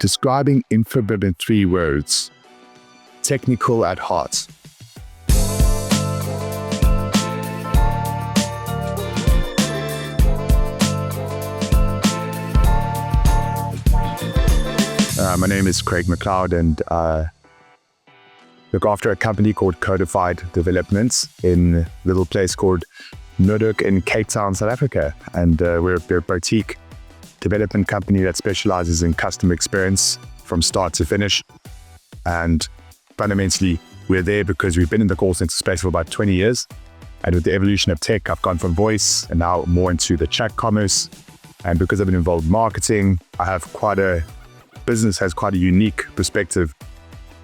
Describing Infobip in 3 words. Technical at heart. My name is Craig McLeod, and look after a company called Codified Developments in a little place called Nodok in Cape Town, South Africa. And we're a boutique development company that specializes in customer experience from start to finish. And fundamentally, we're there because we've been in the call center space for about 20 years. And with the evolution of tech, I've gone from voice and now more into the chat commerce. And because I've been involved in marketing, business has quite a unique perspective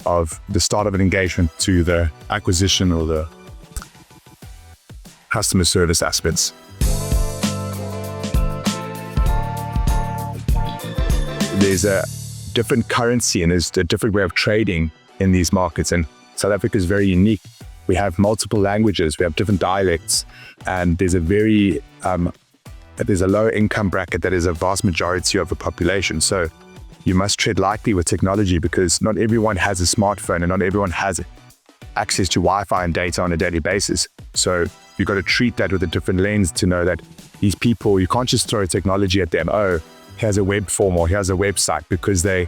of the start of an engagement to the acquisition or the customer service aspects. There's a different currency and there's a different way of trading in these markets. And South Africa is very unique. We have multiple languages, we have different dialects, and there's a low income bracket that is a vast majority of the population. So you must tread lightly with technology because not everyone has a smartphone and not everyone has access to Wi-Fi and data on a daily basis. So you've got to treat that with a different lens to know that these people, you can't just throw technology at them. Oh, here's a web form or here's a website, because they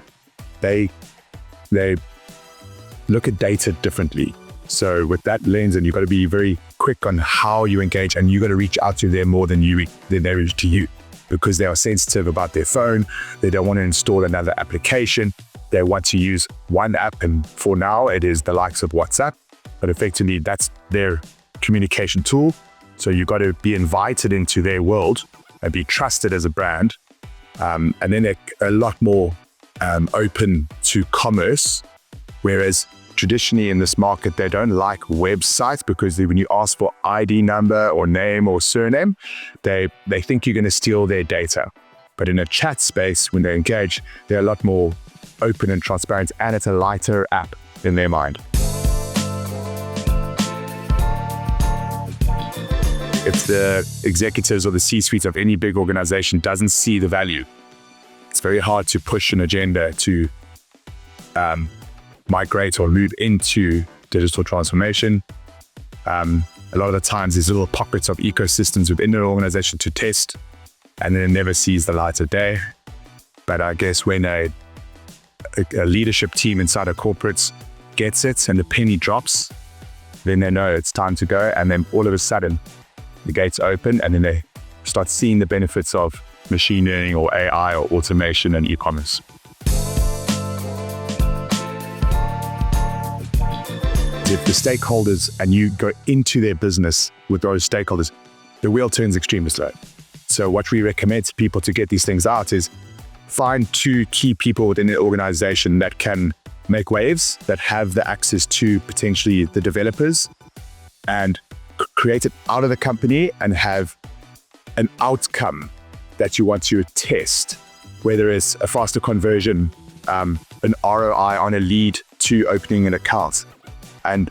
look at data differently. So with that lens, and you've got to be very quick on how you engage, and you've got to reach out to them more than they reach to you, because they are sensitive about their phone. They don't want to install another application. They want to use one app, and for now it is the likes of WhatsApp, but effectively that's their communication tool. So you've got to be invited into their world and be trusted as a brand. And then they're a lot more open to commerce, whereas traditionally in this market, they don't like websites because when you ask for ID number or name or surname, they think you're going to steal their data. But in a chat space, when they engage, they're a lot more open and transparent, and it's a lighter app in their mind. If the executives or the C-suite of any big organization doesn't see the value, it's very hard to push an agenda to migrate or move into digital transformation. A lot of the times there's little pockets of ecosystems within an organization to test, and then it never sees the light of day. But I guess when a leadership team inside of corporates gets it and the penny drops, then they know it's time to go. And then all of a sudden the gates open, and then they start seeing the benefits of machine learning or AI or automation and e-commerce. If the stakeholders, and you go into their business with those stakeholders, the wheel turns extremely slow. So what we recommend to people to get these things out is find 2 key people within the organization that can make waves, that have the access to potentially the developers, and create it out of the company and have an outcome that you want to test, whether it's a faster conversion, an ROI on a lead to opening an account. And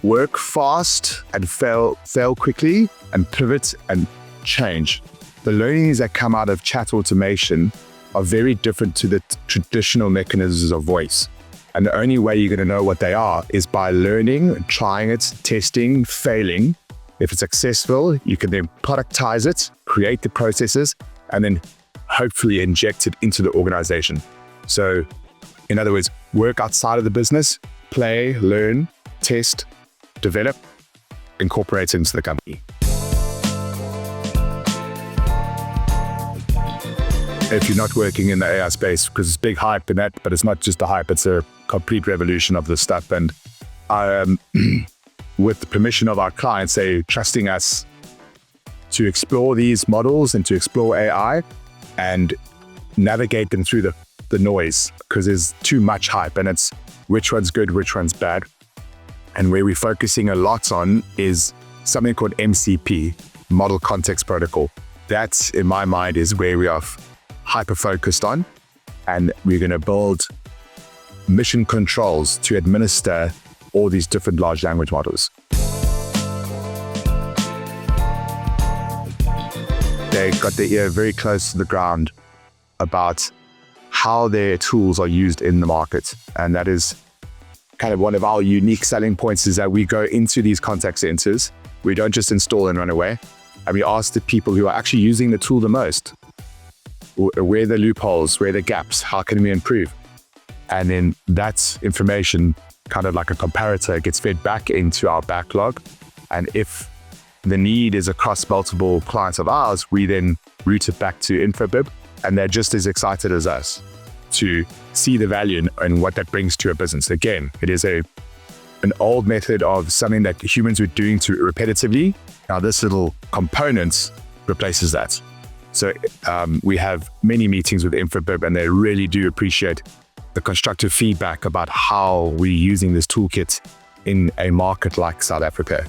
work fast and fail quickly and pivot and change. The learnings that come out of chat automation are very different to the traditional mechanisms of voice. And the only way you're going to know what they are is by learning, trying it, testing, failing. If it's successful, you can then productize it, create the processes, and then hopefully inject it into the organization. So in other words, work outside of the business, play, learn, test, develop, incorporate into the company. If you're not working in the AI space, because it's big hype in that, but it's not just a hype, it's a complete revolution of this stuff. And with the permission of our clients, they're trusting us to explore these models and to explore AI and navigate them through the noise, because there's too much hype and it's which one's good, which one's bad. And where we're focusing a lot on is something called MCP, Model Context Protocol. That, in my mind, is where we are hyper-focused on. And we're going to build mission controls to administer all these different large language models. They got their ear very close to the ground about how their tools are used in the market. And that is kind of one of our unique selling points, is that we go into these contact centers. We don't just install and run away. And we ask the people who are actually using the tool the most, where are the loopholes, where are the gaps, how can we improve? And then that's information, kind of like a comparator, gets fed back into our backlog. And if the need is across multiple clients of ours, we then route it back to Infobip, and they're just as excited as us to see the value and what that brings to a business. Again, it is an old method of something that humans were doing repetitively. Now this little component replaces that. So we have many meetings with Infobip, and they really do appreciate the constructive feedback about how we're using this toolkit in a market like South Africa.